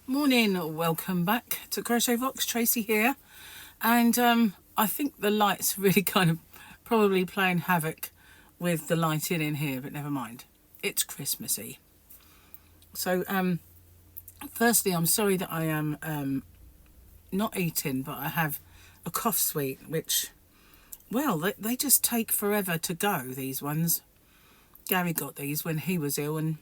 Morning, welcome back to Crochet Vox. Tracy here, and I think the light's really kind of probably playing havoc with the lighting in here, but never mind. It's Christmassy. So firstly, I'm sorry that I am not eating, but I have a cough sweet, which, well, they just take forever to go, these ones. Gary got these when he was ill, and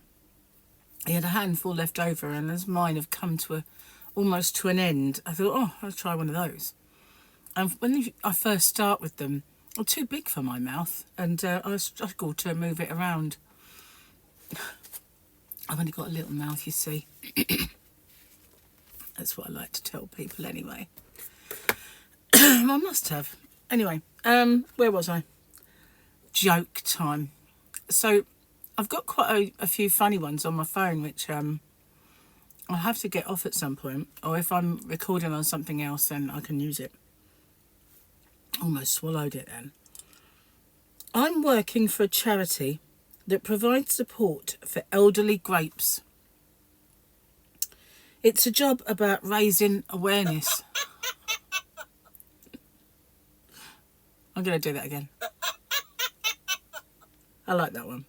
he had a handful left over, and as mine have come to almost to an end, I thought, oh, I'll try one of those. And when I first start with them, they're too big for my mouth, and I struggled to move it around. I've only got a little mouth, you see. That's what I like to tell people anyway. I must have. Anyway, where was I? Joke time. So I've got quite a few funny ones on my phone, which I'll have to get off at some point, or if I'm recording on something else, then I can use it. Almost swallowed it then. I'm working for a charity that provides support for elderly grapes. It's a job about raising awareness. I'm going to do that again. I like that one.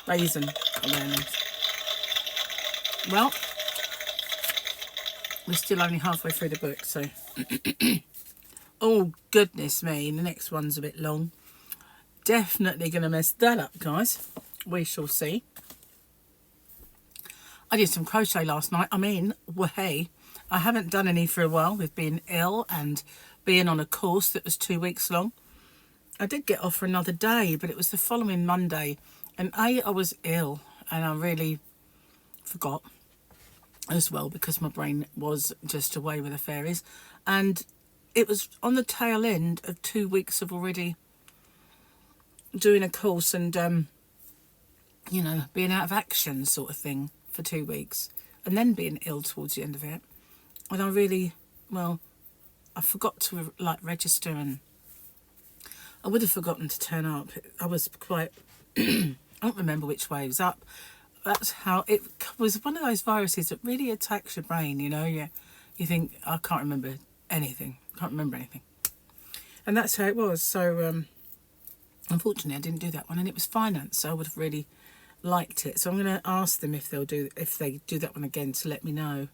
Raising awareness. Well, we're still only halfway through the book, so... Oh, goodness me, the next one's a bit long. Definitely going to mess that up, guys. We shall see. I did some crochet last night. I mean, well, hey, I haven't done any for a while with being ill and being on a course that was 2 weeks long. I did get off for another day, but it was the following Monday. And I was ill, and I really forgot as well, because my brain was just away with the fairies. And it was on the tail end of 2 weeks of already doing a course and, you know, being out of action sort of thing for 2 weeks. And then being ill towards the end of it. And I really, well, I forgot to, like, register, and I would have forgotten to turn up. I was quite... I don't remember which way it was up. That's how it was. One of those viruses that really attacks your brain, you know. You think, I can't remember anything. Can't remember anything. And that's how it was. So, unfortunately, I didn't do that one. And it was finance, so I would have really liked it. So I'm going to ask them if they do that one again, to let me know.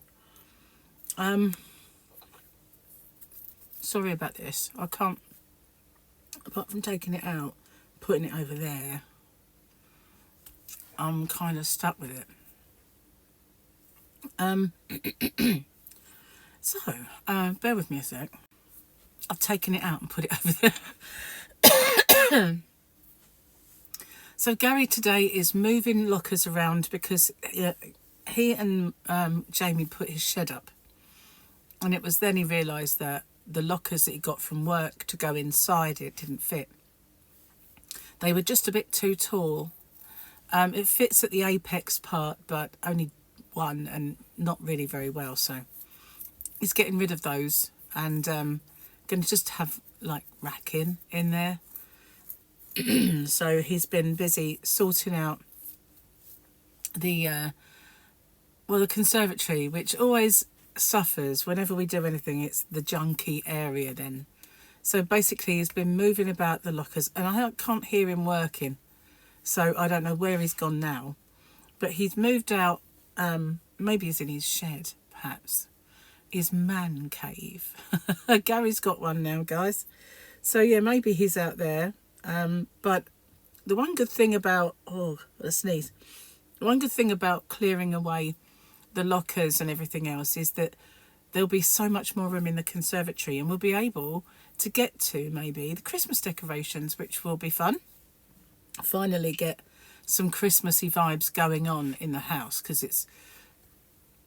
Sorry about this. I can't, apart from taking it out, putting it over there, I'm kind of stuck with it. So, bear with me a sec. I've taken it out and put it over there. So Gary today is moving lockers around because he and Jamie put his shed up. And it was then he realised that the lockers that he got from work to go inside it didn't fit. They were just a bit too tall. It fits at the apex part, but only one, and not really very well. So he's getting rid of those, and going to just have like racking in there. So he's been busy sorting out the conservatory, which always suffers whenever we do anything. It's the junky area then. So basically he's been moving about the lockers, and I can't hear him working. So I don't know where he's gone now, but he's moved out. Maybe he's in his shed, perhaps. His man cave. Gary's got one now, guys. So yeah, maybe he's out there. But the one good thing about, a sneeze. The one good thing about clearing away the lockers and everything else is that there'll be so much more room in the conservatory, and we'll be able to get to maybe the Christmas decorations, which will be fun. Finally get some Christmassy vibes going on in the house, because it's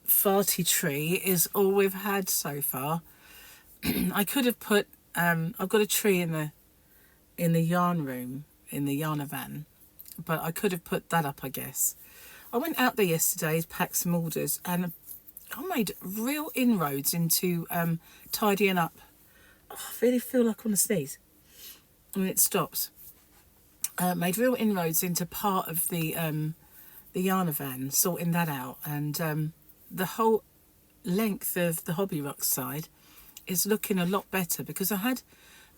farty tree is all we've had so far. I could have put I've got a tree in the yarn room, in the yarn van, but I could have put that up, I guess. I went out there yesterday to pack some orders, and I made real inroads into tidying up. I really feel like I want to sneeze, and it stops. Made real inroads into part of the yarn van, sorting that out, and the whole length of the Hobby Rocks side is looking a lot better, because I had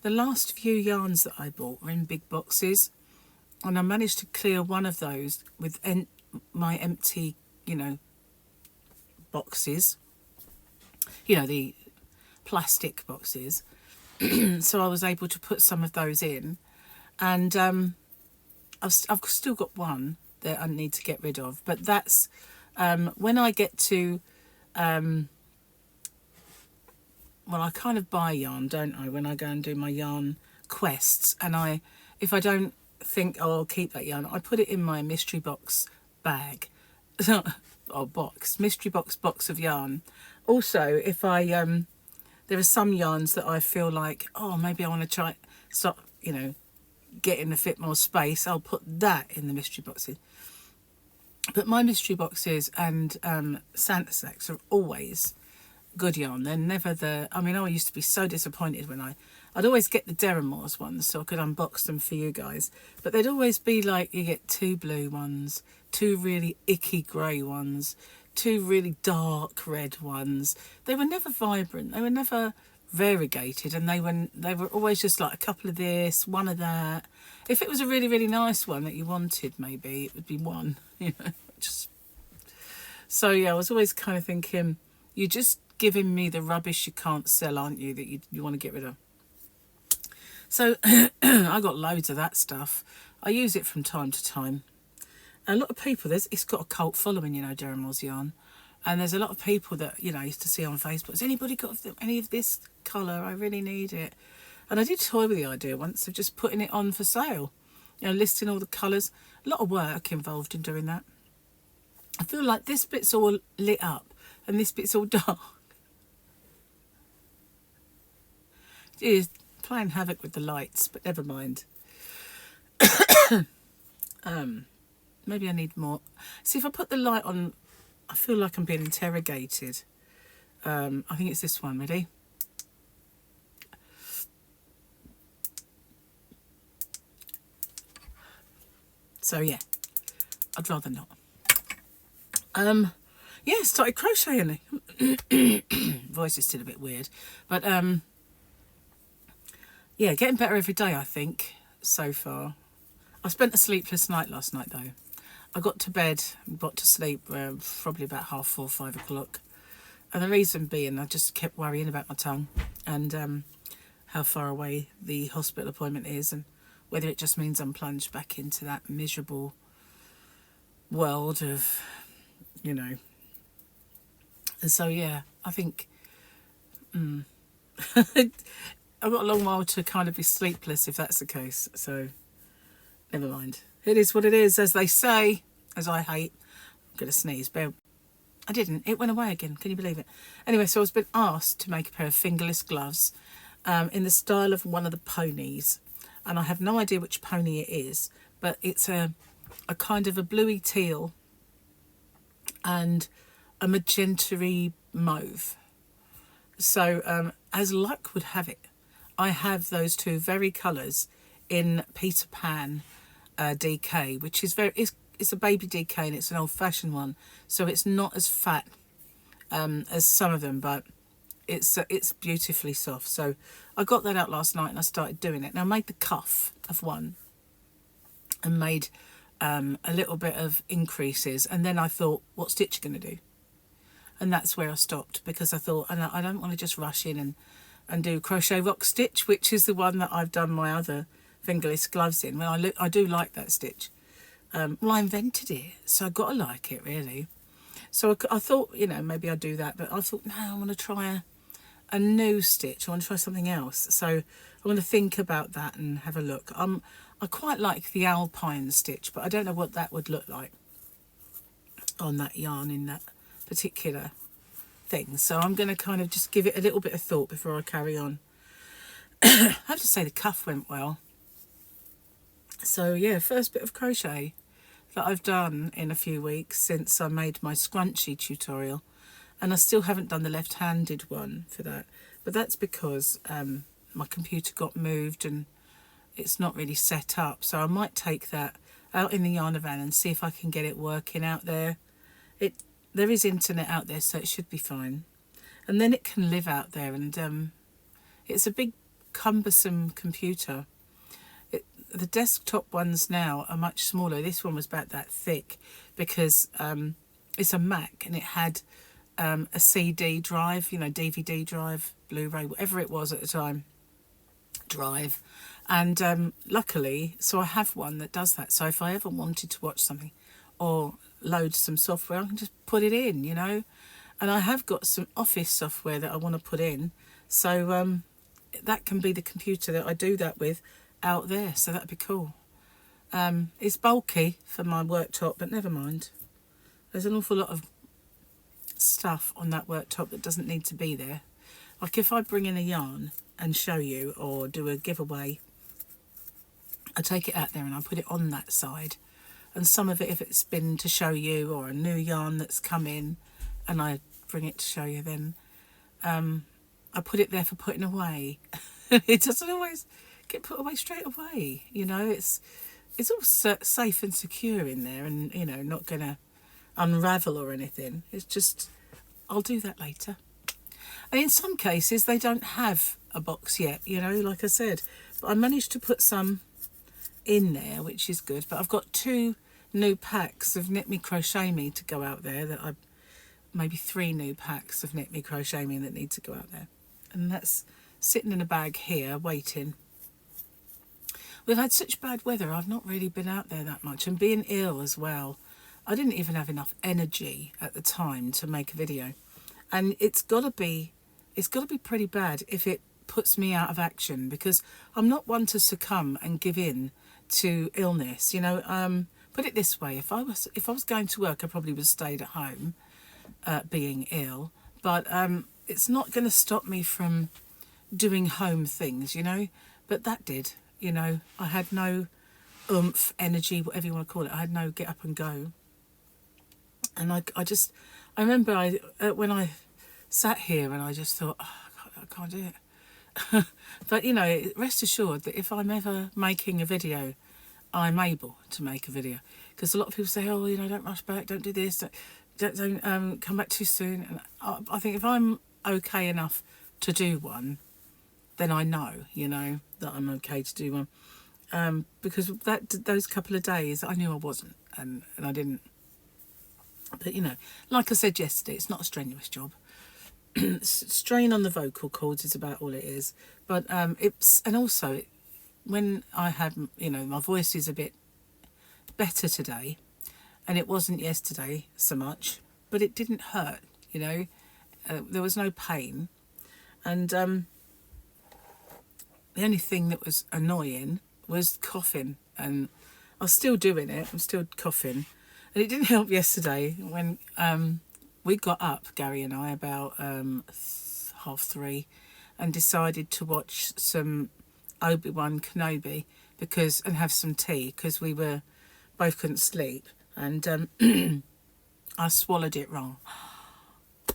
the last few yarns that I bought were in big boxes, and I managed to clear one of those with my empty, you know, boxes, you know, the plastic boxes. So I was able to put some of those in, and I've still got one that I need to get rid of, but that's when I get to well, I kind of buy yarn, don't I, when I go and do my yarn quests, and if I don't think, oh, I'll keep that yarn, I put it in my mystery box bag or mystery box of yarn. Also, if I there are some yarns that I feel like, oh, maybe I want to try start, you know, getting a bit more space, I'll put that in the mystery boxes. But my mystery boxes and Santa sacks are always good yarn. They're never I used to be so disappointed when I'd always get the Deramores ones so I could unbox them for you guys, but they'd always be like, you get 2 blue ones, 2 really icky grey ones, 2 really dark red ones. They were never vibrant, they were never variegated, and they were always just like a couple of this, one of that. If it was a really, really nice one that you wanted, maybe it would be one, you know. So yeah, I was always kind of thinking, you're just giving me the rubbish you can't sell, aren't you, that you want to get rid of. So I got loads of that stuff. I use it from time to time. A lot of people, it's got a cult following, you know, Deramore's yarn. And there's a lot of people that, you know, I used to see on Facebook, has anybody got any of this colour? I really need it. And I did toy with the idea once of just putting it on for sale, you know, listing all the colours. A lot of work involved in doing that. I feel like this bit's all lit up and this bit's all dark. It is playing havoc with the lights, but never mind. Maybe I need more. See, if I put the light on, I feel like I'm being interrogated. I think it's this one. Ready? So yeah, I'd rather not. Yeah, started crocheting. Voice is still a bit weird, but yeah, getting better every day, I think, so far. I spent a sleepless night last night, though. I got to bed, got to sleep probably about 4:30, 5 o'clock. And the reason being, I just kept worrying about my tongue and how far away the hospital appointment is, and whether it just means I'm plunged back into that miserable world of, you know. And so, yeah, I think I've got a long while to kind of be sleepless if that's the case. So, never mind. It is what it is, as they say, as I hate. I'm going to sneeze, but I didn't. It went away again. Can you believe it? Anyway, so I was been asked to make a pair of fingerless gloves in the style of one of the ponies. And I have no idea which pony it is, but it's a kind of a bluey teal and a magenta-y mauve. So as luck would have it, I have those two very colours in Peter Pan DK, which is it's a baby DK, and it's an old-fashioned one, so it's not as fat as some of them, but it's beautifully soft. So I got that out last night and I started doing it. Now I made the cuff of one and made a little bit of increases, and then I thought, what stitch are you going to do? And that's where I stopped, because I thought, I don't want to just rush in and do crochet rock stitch, which is the one that I've done my other fingerless gloves in. Well, I do like that stitch. Well, I invented it, so I've got to like it, really. So I thought, you know, maybe I'd do that, but I thought, no, I want to try a new stitch. I want to try something else. So I'm going to think about that and have a look. I quite like the alpine stitch, but I don't know what that would look like on that yarn in that particular thing. So I'm going to kind of just give it a little bit of thought before I carry on. I have to say the cuff went well. So yeah, first bit of crochet that I've done in a few weeks since I made my scrunchie tutorial, and I still haven't done the left-handed one for that, but that's because my computer got moved and it's not really set up. So I might take that out in the yarn van and see if I can get it working out there. There is internet out there, so it should be fine. and then it can live out there. And it's a big cumbersome computer. The desktop ones now are much smaller. This one was about that thick because it's a Mac, and it had a CD drive, you know, DVD drive, Blu-ray, whatever it was at the time, drive. And luckily, so I have one that does that. So if I ever wanted to watch something or load some software, I can just put it in, you know. And I have got some Office software that I want to put in. So that can be the computer that I do that with out there. So that'd be cool. It's bulky for my worktop, but never mind. There's an awful lot of stuff on that worktop that doesn't need to be there. Like if I bring in a yarn and show you or do a giveaway, I take it out there and I put it on that side. And some of it, if it's been to show you, or a new yarn that's come in and I bring it to show you, then I put it there for putting away. It doesn't always get put away straight away, you know. It's all safe and secure in there, and, you know, not going to unravel or anything. It's just, I'll do that later. And in some cases they don't have a box yet, you know, like I said, but I managed to put some in there, which is good. But I've got 2 new packs of Knit Me Crochet Me to go out there, that maybe 3 new packs of Knit Me Crochet Me that need to go out there, and that's sitting in a bag here waiting. We've had such bad weather, I've not really been out there that much, and being ill as well, I didn't even have enough energy at the time to make a video. And it's got to be pretty bad if it puts me out of action, because I'm not one to succumb and give in to illness, you know. Put it this way, if I was going to work, I probably would have stayed at home being ill, but it's not going to stop me from doing home things, you know. But that did, you know. I had no oomph, energy, whatever you want to call it. I had no get up and go. And I remember when I sat here and I just thought, oh, I can't do it. But, you know, rest assured that if I'm ever making a video, I'm able to make a video. Because a lot of people say, oh, you know, don't rush back, don't do this, don't come back too soon. And I think if I'm okay enough to do one, then I know, you know, that I'm okay to do one. Because those couple of days, I knew I wasn't, and I didn't. But, you know, like I said yesterday, it's not a strenuous job. Strain on the vocal cords is about all it is. But and also, when I had, you know, my voice is a bit better today, and it wasn't yesterday so much, but it didn't hurt, you know. There was no pain. And the only thing that was annoying was coughing. And I was still doing it. I'm still coughing. And it didn't help yesterday when we got up, Gary and I, about 3:30, and decided to watch some Obi-Wan Kenobi and have some tea, because we both couldn't sleep. And I swallowed it wrong.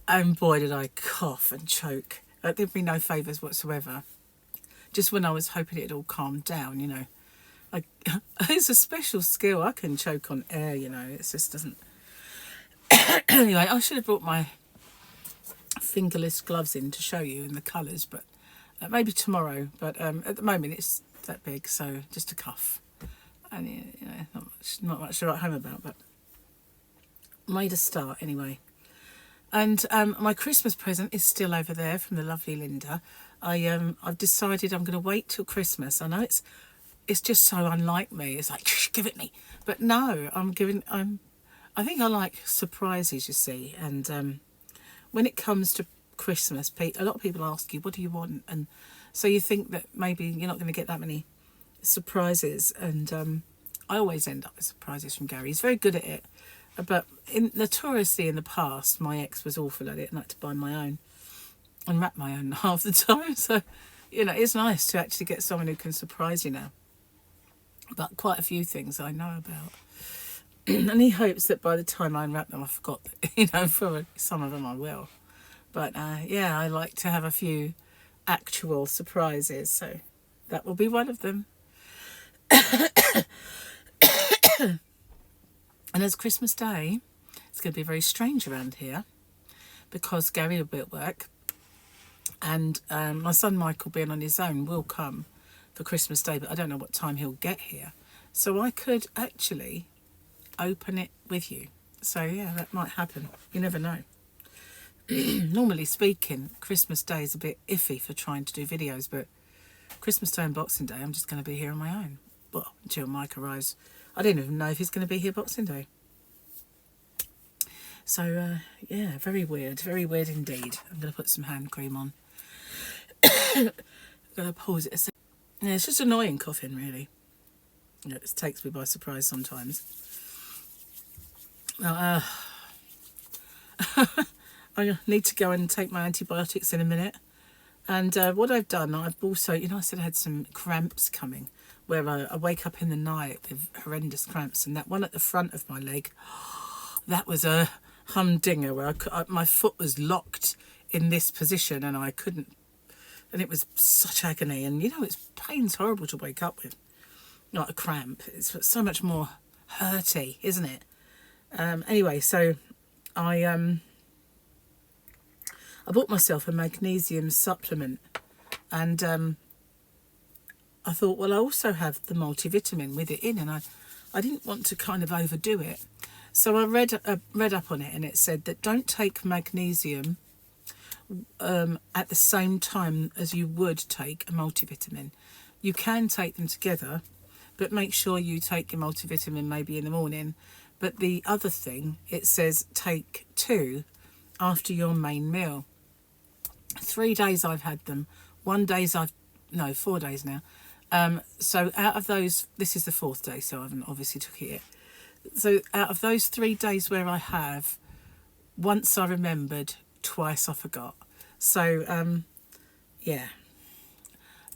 And boy, did I cough and choke. It did me no favours whatsoever. Just when I was hoping it'd all calmed down, you know. It's a special skill. I can choke on air, you know. It just doesn't. Anyway, I should have brought my fingerless gloves in to show you in the colours, but maybe tomorrow. But at the moment, it's that big, so just a cuff. And, you know, not much to write home about, but made a start anyway. And my Christmas present is still over there from the lovely Linda. I've decided I'm going to wait till Christmas. I know it's just so unlike me. It's like, give it me. But no, I think I like surprises, you see. And when it comes to Christmas, a lot of people ask you, what do you want? And so you think that maybe you're not going to get that many surprises. And I always end up with surprises from Gary. He's very good at it. But notoriously in the past, my ex was awful at it, and I had to buy my own and wrap my own half the time. So, you know, it's nice to actually get someone who can surprise you now. But quite a few things I know about. And he hopes that by the time I unwrap them, I forgot that, you know, for some of them I will. But yeah, I like to have a few actual surprises. So that will be one of them. And as Christmas Day, it's going to be very strange around here, because Gary will be at work And my son Michael, being on his own, will come for Christmas Day, but I don't know what time he'll get here. So I could actually open it with you. So yeah, that might happen. You never know. Normally speaking, Christmas Day is a bit iffy for trying to do videos, but Christmas Day and Boxing Day, I'm just going to be here on my own. Well, until Mike arrives. I don't even know if he's going to be here Boxing Day. So, yeah, very weird indeed. I'm going to put some hand cream on. I'm going to pause it a second. Yeah, it's just annoying coughing, really. It takes me by surprise sometimes. I need to go and take my antibiotics in a minute. And what I've done, I've also, I said I had some cramps coming, where I wake up in the night with horrendous cramps, and that one at the front of my leg, that was a humdinger where my foot was locked in this position and I couldn't, and it was such agony. And pain's horrible to wake up with, not a cramp. It's so much more hurty, isn't it? Anyway, so I bought myself a magnesium supplement, and I thought, well, I also have the multivitamin with it in, and I didn't want to kind of overdo it. So I read up on it, and it said that don't take magnesium at the same time as you would take a multivitamin. You can take them together, but make sure you take your multivitamin maybe in the morning. But the other thing, it says take 2 after your main meal. 3 days I've had them. 4 days now. So out of those, this is the 4th day, so I haven't obviously took it yet. So out of those 3 days where I have, once I remembered, twice I forgot. So, yeah.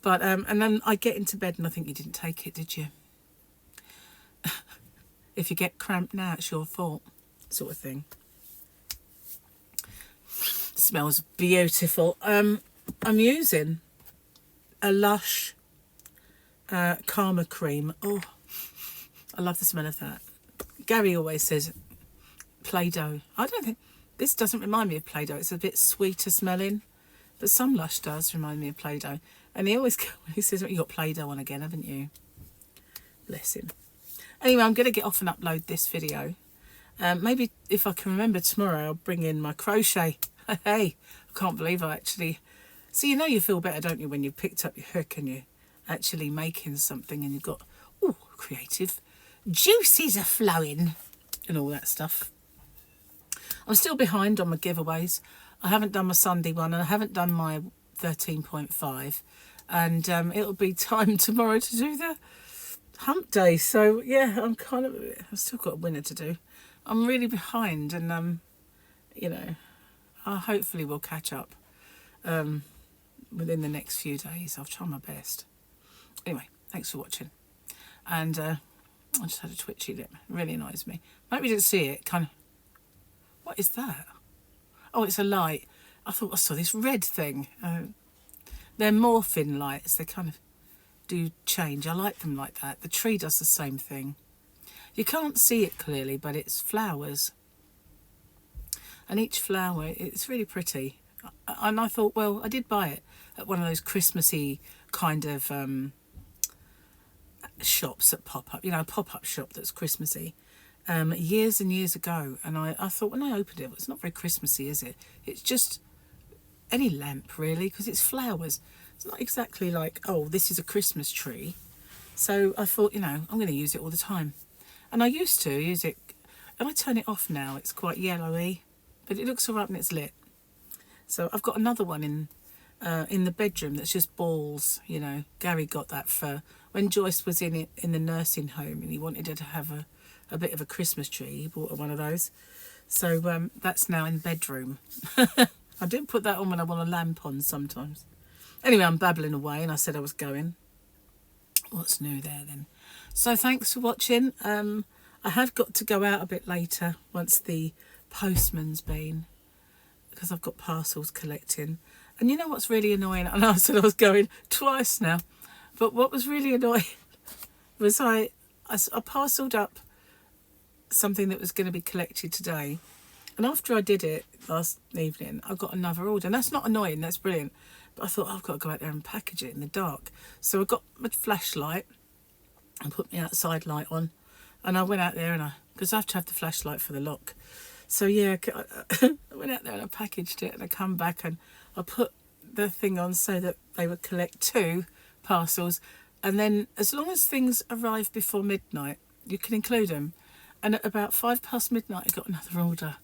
But, and then I get into bed and I think, you didn't take it, did you? If you get cramped now, it's your fault, sort of thing. Smells beautiful. I'm using a Lush Karma cream. Oh, I love the smell of that. Gary always says Play-Doh. I don't think, this doesn't remind me of Play-Doh. It's a bit sweeter smelling, but some Lush does remind me of Play-Doh. And he says, you got Play-Doh on again, haven't you? Bless him. Anyway, I'm going to get off and upload this video. Maybe if I can remember tomorrow, I'll bring in my crochet. Hey, I can't believe I actually... So you feel better, don't you, when you've picked up your hook and you're actually making something and you've got, creative juices are flowing and all that stuff. I'm still behind on my giveaways. I haven't done my Sunday one and I haven't done my 13.5. And it'll be time tomorrow to do the hump day. So, yeah, I've still got a winner to do. I'm really behind and, I hopefully will catch up within the next few days. I'll try my best. Anyway, thanks for watching. And I just had a twitchy lip. It really annoys me. Maybe you didn't see it. What is that? Oh, it's a light. I thought I saw this red thing. They're morphine lights. They kind of do change. I like them like that. The tree does the same thing. You can't see it clearly, but it's flowers. And each flower, it's really pretty. And I thought, well, I did buy it at one of those Christmassy kind of shops that pop up, a pop-up shop that's Christmassy, years and years ago. And I thought, when I opened it, it's not very Christmassy, is it? It's just any lamp, really, because it's flowers. It's not exactly like, oh, this is a Christmas tree. So I thought, I'm going to use it all the time. And I used to use it, and I turn it off now. It's quite yellowy, but it looks all right when it's lit. So I've got another one in the bedroom that's just balls. Gary got that for when Joyce was in the nursing home, and he wanted her to have a bit of a Christmas tree. He bought her one of those. So that's now in the bedroom. I do put that on when I want a lamp on sometimes. Anyway, I'm babbling away, and I said I was going. What's new there then? So thanks for watching. I have got to go out a bit later once the postman's been, because I've got parcels collecting. And you know what's really annoying? I know I said I was going twice now, but what was really annoying was I parcelled up something that was going to be collected today, And after I did it last evening, I got another order. And that's not annoying, that's brilliant. But I thought, I've got to go out there and package it in the dark. So I got my flashlight and put my outside light on. And I went out there because I have to have the flashlight for the lock. So yeah, I went out there and I packaged it, and I come back and I put the thing on so that they would collect 2 parcels. And then as long as things arrive before midnight, you can include them. And at about 5 past midnight, I got another order.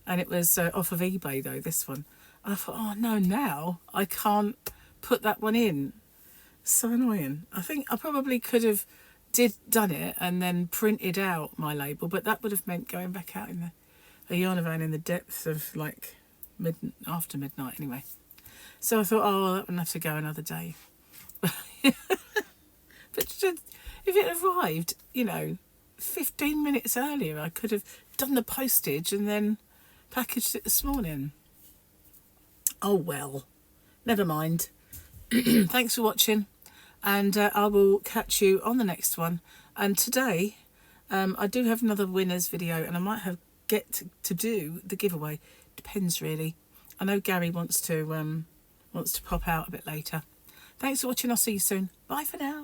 And it was off of eBay though, this one. And I thought, oh no, now I can't put that one in. So annoying. I think I probably could have done it and then printed out my label, but that would have meant going back out in a yarn van in the depths of like after midnight anyway. So I thought, oh, well, that would have to go another day. But just, if it arrived, 15 minutes earlier, I could have done the postage and then packaged it this morning. Oh well, never mind. Thanks for watching, and I will catch you on the next one. And today I do have another winners video, and I might get to do the giveaway. Depends really. I know Gary wants to pop out a bit later. Thanks for watching. I'll see you soon. Bye for now.